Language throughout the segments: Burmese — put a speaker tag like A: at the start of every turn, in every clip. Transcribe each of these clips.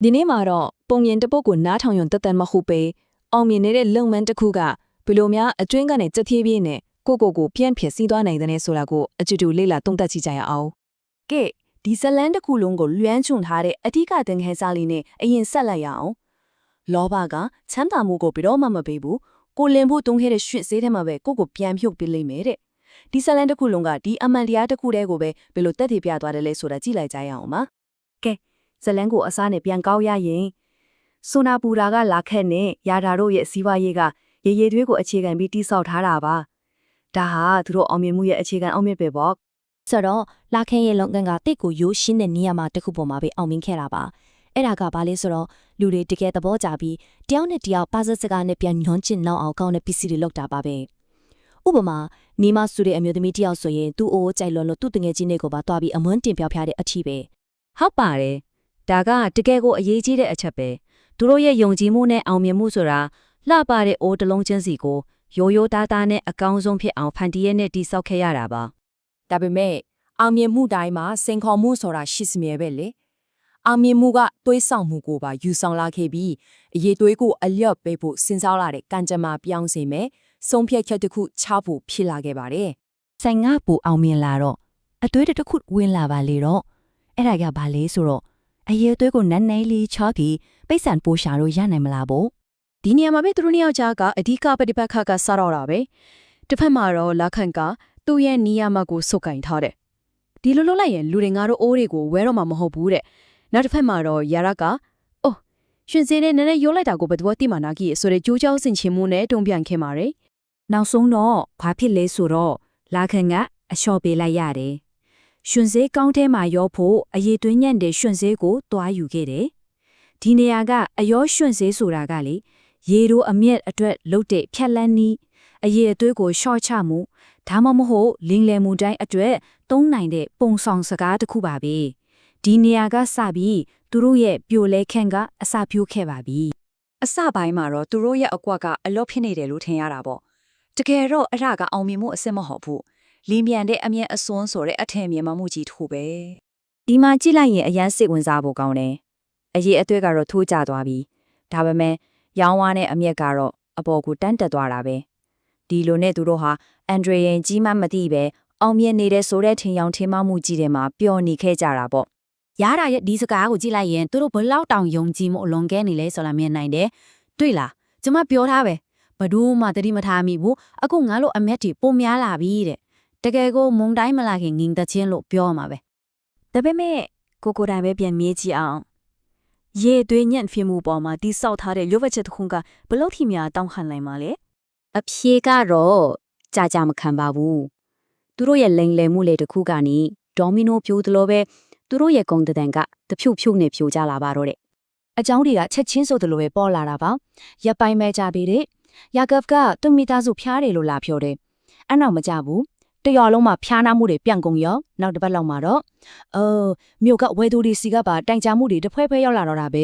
A: ဒီနေ့မှာတော့ပုံရင်တစ်ပုတ်ကိုနားထောင်ရုံတက်တက်မဟုတ်ပဲအောင်မြင်နေတဲ့လုပ်ငန်းတစ်ခုကဘယ်လိုများအတွင်းကနေကြက်သေးပြင်းနဲ့ကိုပြန့်ဖြစ်စီးသွားနိုင်တဲ့ဆိုတာကိုအတူတူလေ့လာသုံးသပ်ကြည့်ကြရအောင်
B: ကဲဒီဇလန်တစ်ခုလုံးကိုလွှမ်းခြုံထားတဲ့အဓိကသင်ခန်းစာလေးနဲ့အရင်ဆက်လိုက်ရအောင်လောဘကချမ်းသာမှုကိုဘယ်တော့မှမပေးဘူးကိုလင်ဖို့တုံးခဲ့တဲ့ရွှင့်စေးထဲမှာပဲကိုပြန်ဖြုတ်ပေးလိမ့်မယ်တဲ့ဒီဇလန်တစ်ခုလုံးကဒီအမှန်တရားတစ်ခုတည်းကိုပဲဘယ်လိုတက်တည်ပြသွားတယ်လဲဆိုတာကြည့်လိုက်ကြရအောင်ပါကဲဇလန်ကိုအစားနဲ့ပြန်ကောက်ရရင်ဆိုနာပူရာကလာခက်နဲ့ယာတာတို့ရဲ့စီးပွားရေးကရေရေသွေးကိုအခြေခံပြီးတိဆောက်ထားတာပါဒါဟာသူတို့အောင်မြင်မှုရဲ့အခြေခံအောင်မြင်ပဲပေါ့
C: ဆိုတော့လာခင်းရဲ့လုပ်ငန်းကတိတ်ကိုရိုးရှင်းတဲ့နေရာမှာတစ်ခုပေါ်မှာပဲအောင်မြင်ခဲ့တာပါအဲ့ဒါကဘာလဲဆိုတော့လူတွေတကယ်သဘောကျပြီးတယောက်နဲ့တယောက်ပါစစကားနဲ့ပြန်ညွှန်းချင်နောက်အောင်ကောင်းတဲ့ပစ္စည်းတွေလုပ်တာပါပဲဥပမာနီမဆိုတဲ့အမျိုးသမီးတယောက်ဆိုရင်သူ့အိုးကြိုက်လွန်လို့သူ့တငယ်ချင်းတွေကိုပါတွားပြီးအမွန်းတင်ပြောပြတဲ့အထီးပဲဟ
D: ုတ်ပါတယ်ဒါကတကယ်ကိုအရေးကြီးတဲ့အချက်ပဲသူတို့ရဲ့ယုံကြည်မှုနဲ့အောင်မြင်မှုဆိုတာလှပတဲ့အိုးတစ်လုံးချင်းစီကိုရိုးရိုးသားသားနဲ့အကောင်းဆုံးဖြစ်အောင်ဖန်တီးရနဲ့တိဆောက်ခဲ့ရတာပါ
B: ဒါပေမဲ့အောင်မြင်မှုတိုင်းမှာစင်ခေါ်မှုဆိုတာရှိစမြဲပဲလေအောင်မြင်မှုကတွေးဆောင်မှုကိုပါယူဆောင်လာခဲ့ပြီးအရေးတွေးကိုအလျော့ပေးဖို့စဉ်းစားလာတဲ့ကံကြမ္မာပြောင်းစေမယ်ဆုံးဖြတ်ချက်တစ်ခုချဖို့ဖြစ်လာခဲ့ပါတယ်
C: ဆိုင်ငါပူအောင်မြင်လာတော့အသွေးတစ်ခုဝင်လာပါလေတော့အဲ့ဒါကဘာလဲဆိုတော့အရေးအသွေးကိုနန်းနေလေးချောပြီးပိတ်ဆန်ပိုးရှာလို့ရနိုင်မလားပေါ့ဒ
A: ီနေရာမှာပဲသူတို့နှစ်ယောက်ကြားကအဓိကပฏิပတ်ခကစတော့တာပဲတစ်ဖက်မှာတော့လက်ခန့်ကသူ့ရဲ့နီးယာမကိုစုပ်ကင်ထားတယ်ဒီလိုလုပ်လိုက်ရင်လူတွေငါတို့အိုးတွေကိုဝဲတော့မှာမဟုတ်ဘူးတဲ့နောက်တစ်ဖက်မှာတော့ယာရကအိုးရှင်စင်းနဲ့နည်းနည်းရိုးလိုက်တာကိုဘယ်သူတိမှနာကြီးဆိုတဲ့ကြိုးကြောင်းစင်ချင်မှုနဲ့တုံ့ပြန်ခဲ့ပါတယ်န
D: ောက်ဆုံးတော့ဘာဖြစ်လဲဆိုတော့လာခန့်ကအလျှော့ပေးလိုက်ရတယ်ရှင်စေးကောင်းထဲမှာရောဖို့အရေးသွင်းညံ့တဲ့ရှင်စေးကိုတွားယူခဲ့တယ်ဒီနေရာကအယောရှင်စေးဆိုတာကလေရေတို့အမျက်အတွက်လုတ်တဲ့ဖြက်လန်းနီးအရေးအသွေးကိုရှော့ချမှုဒါမှမဟုတ်လင်းလယ်မှုတိုင်းအတွက်သုံးနိုင်တဲ့ပုံဆောင်စကားတစ်ခုပါပဲဒီနေရာကစပြီးသူတို့ရဲ့ပြိုလဲခန့်ကအစပြိုးခဲ့ပါပြီအ
E: စပိုင်းမှာတော့သူတို့ရဲ့အကွက်ကအလော့ဖြစ်နေတယ်လို့ထင်ရတာပေါ့တကယ်တော့အဲ့ဒါကအောင်မြင်မှုအစစ်မဟုတ်ဘူးလီမြန်တဲ့အမြင်အစွန်းဆိုတဲ့အထင်မြင်မှမှုကြီးတစ်ခုပဲဒ
D: ီမှာကြည့်လိုက်ရင်အရန်စိတ်ဝင်စားဖို့ကောင်းတယ်အရေးအသွေးကတော့ထိုးကျသွားပြီဒါပေမဲ့ရောင်းဝါးနဲ့အမျက်ကတော့အပေါ်ကိုတန်းတက်သွားတာပဲဒီလိုနဲ့သူတို့ဟာအန်ဒရီယန်ကြီးမှမသိပဲအောင်မြင်နေတဲ့ဆိုတဲ့ထင်ရောင်ထင်မှမှုကြီးတွေမှာပျော်နေခဲ့ကြတာပေါ့ရ
C: တာရဲ့ဒီစကားကိုကြည့်လိုက်ရင်သူတို့ဘလောက်တောင်ယုံကြည်မှုအလွန်ကဲနေလဲဆိုတာမြင်နိုင်တယ်တွေ့လားကျမပြောထားပဲဘဒူးမှတတိမထားမိဘူးအခုငါတို့အမက်တီပုံများလာပြီတဲ့တကယ်ကိုမုံတိုင်းမလာခင်ငင်တချင်းလို့ပြောမှာပဲဒ
A: ါပေမဲ့ကိုတိုင်ပဲပြန်မြေးကြည့်အောင်ရေသွေးညံ့ဖြစ်မှုပေါ်မှာတိဆောက်ထားတဲ့ရုပ်ဝက်ချက်တစ်ခုကဘလို့ထိများတောင်းခံနိုင်မှာလဲ
D: အဖြေကတော့ကြာမခံပါဘူးသူတို့ရဲ့လိန်လယ်မှုလေတစ်ခုကနေဒေါမီနိုဖြိုးသလိုပဲသူတို့ရဲ့ဂုံတန်ကတဖြုတ်ဖြုတ်နဲ့ဖြိုကြလာပါတော့တဲ့အကြောင်းတွေကချက်ချင်းဆိုသလိုပဲပေါ်လာတာပါရပ်ပိုင်းမဲ့ကြပြီတဲ့ယာကပ်ကသူ့မိသားစုဖျားတယ်လို့လာပြောတယ်အဲ့နောက်မကြဘူးတရွာလုံးမှာဖျားနာမှုတွေပြန့်ကုန်ရောနောက်တစ်ပတ်လောက်မှာတော့မြို့ကဝဲသူတွေစီကပါတိုင်ကြမှုတွေတစ်ဖွဲရောက်လာတော့တာပ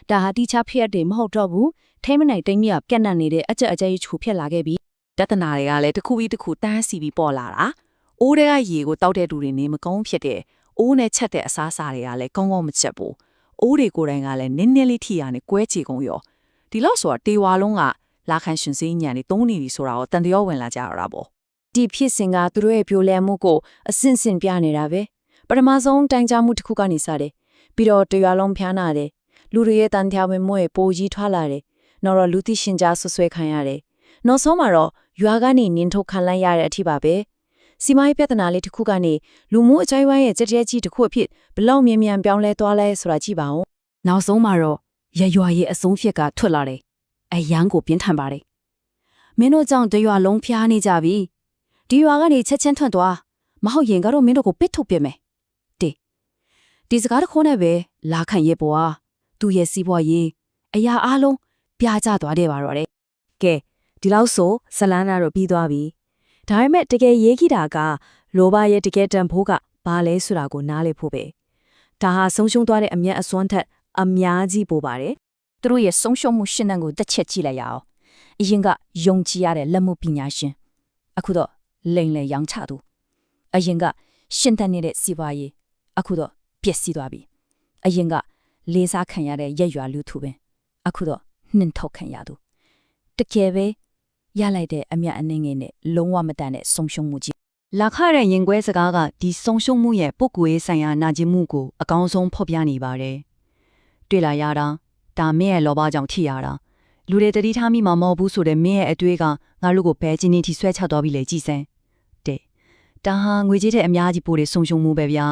D: ဲဒါဟာတိချဖျက်တယ်မဟုတ်တော့ဘူးထဲမနိုင်တိမ့်မြပြက်နတ်နေတဲ့အကြက်အကျဲချူဖြစ်လာခဲ့ပြီတ
B: သနာတွေကလည်းတစ်ခုပြီးတစ်ခုတန်းစီပြီးပေါ်လာတာအိုးတွေကရေကိုတောက်တဲ့သူတွေနေမကောင်းဖြစ်တယ်အိုးနဲ့ချက်တဲ့အစားအစာတွေကလည်းကောင်းကောင်းမချက်ဘူးအိုးတွေကိုယ်တိုင်ကလည်းနင်းနင်းလေးထိရနဲ့ကွဲချေကုန်ရောဒီလောက်ဆိုတာတေဝါလုံးကလာခန့်ရှင်စည်းညံနေသုံးနေပြီဆိုတာကိုတန်တရားဝင်လာကြရတာပေါ့ဒ
D: ီဖြစ်စဉ်ကသူတို့ရဲ့ပြိုလဲမှုကိုအစင်စင်ပြနေတာပဲပထမဆုံးတိုင်ကြားမှုတစ်ခုကနေစတယ်ပြီးတော့တရွာလုံးဖျားနာတယ်လူတွေရဲ့တန်တရားဝင်မှုရဲ့ပိုကြီးထွားလာတယ်နောက်တော့လူသိရှင်ကြားဆွဆွဲခံရတယ်နောက်ဆုံးမှာတော့ရွာကနေနင်းထုတ်ခံလိုက်ရတဲ့အထိပါပဲစီမိုင်းပြဿနာလေးတစ်ခုကနေလူမှုအချိုင်းဝိုင်းရဲ့ကြက်ကြဲကြီးတစ်ခုအဖြစ်ဘလောက်မြန်မြန်ပြောင်းလဲသွားလဲဆိုတာကြည့်ပါဦးနောက်ဆုံးမှာတော့ရရွာရဲ့အဆုံးဖြစ်ကထွက်လာတယ်အယမ်းကိုပြင်းထန်ပါတယ်မင်းတို့ကြောင့်တရွာလုံးဖျားနေကြပြီဒီရွာကနေချက်ချင်းထွက်သွားမဟုတ်ရင်ကတော့မင်းတို့ကိုပစ်ထုတ်ပြမယ်ဒီစကားတစ်ခုနဲ့ပဲလာခန့်ရဲ့ဘွားသူ့ရဲ့စီးပွားရေးအရာအားလုံးပြာကျသွားတယ်ပါတော့တဲ့ကဲဒီလောက်ဆိုဇလန်းနာတော့ပြီးသွားပြီဒါပေမဲ့တကယ်ရေးခိတာကလောဘရဲ့တကယ်တန်ဖိုးကဘာလဲဆိုတာကိုနားလည်ဖို့ပဲဒါဟာဆုံးရှုံးသွားတဲ့အမျက်အစွမ်းထက်အများကြီးပိုပါတယ်သူတို့ရဲ့ဆုံးရှုံးမှုရှင်းတဲ့ကိုတစ်ချက်ကြည့်လိုက်ရအောင်အရင်ကယုံကြည်ရတဲ့လက်မှုပညာရှင်အခုတော့လိန်လေရောင်းချသူအရင်ကရှင်းတဲ့နေတဲ့စီပွားရေးအခုတော့ပျက်စီးသွားပြီအရင်က
E: လေးစားခံရတဲ့ရက်ရွာလူထုပဲအခုတော့နှင်ထုတ်ခံရသူတကယ်ပဲရလိုက်တဲ့အမြတ်အနှင်းငယ်နဲ့လုံးဝမတန်တဲ့ဆုံးရှုံးမှုကြီး
B: လာခတဲ့ရင်ကွဲစကားကဒီဆုံးရှုံးမှုရဲ့ပုဂ္ဂိုလ်ရေးဆိုင်ရာနာကျင်မှုကိုအကောင်းဆုံးဖော်ပြနေပါတယ်တွေ့လာရတာဒါမင်းရဲ့လောဘကြောင့်ထိရတာလူတွေတတိထားမိမှာမဟုတ်ဘူးဆိုတဲ့မင်းရဲ့အတွေ့ကငါတို့ကိုဘဲချင်းချင်းထိဆွဲချသွားပြီလေကြည်စမ်းတဲ့ဒါဟာငွေကြေးတဲ့အများကြီးပို့တဲ့ဆုံးရှုံးမှုပဲဗျာ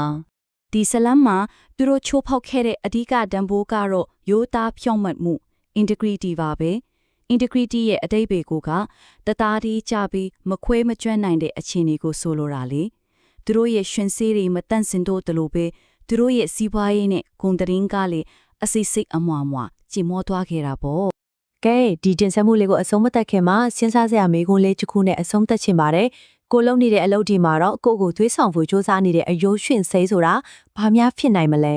F: ဒီဇလန်မှာသူတို့ချိုးဖောက်ခဲ့တဲ့အဓိကတန်ဖိုးကတော့ရိုးသားဖြောင့်မတ်မှု integrity ပါပဲ integrity ရဲ့အတိတ်ဘေကိုကတသားတည်းကြပြီးမခွဲမကျွမ်းနိုင်တဲ့အခြေအနေကိုဆိုလိုတာလေသူတို့ရဲ့ရှင်စေးတွေမတန့်စင်တို့တလို့ပဲသူတို့ရဲ့စီးပွားရေးနဲ့ဂုဏ်သတင်းကလေအစိစိတ်အမွာမွာကြည်မောသွားခဲ့တာပေါ့
D: ကဲဒီတင်ဆက်မှုလေးကိုအဆုံးမသက်ခင်မှာစဉ်းစားစရာမေးခွန်းလေးတစ်ခုနဲ့အဆုံးသတ်ချင်ပါတယ်ကိုလုံနေတဲ့အလုပ်ဒီမှာတော့ကိုကိုသွေးဆောင်ဖို့စ조사နေတဲ့အယိုးရွှင်စိဆိုတာဘာများဖြစ်နိုင်မလဲ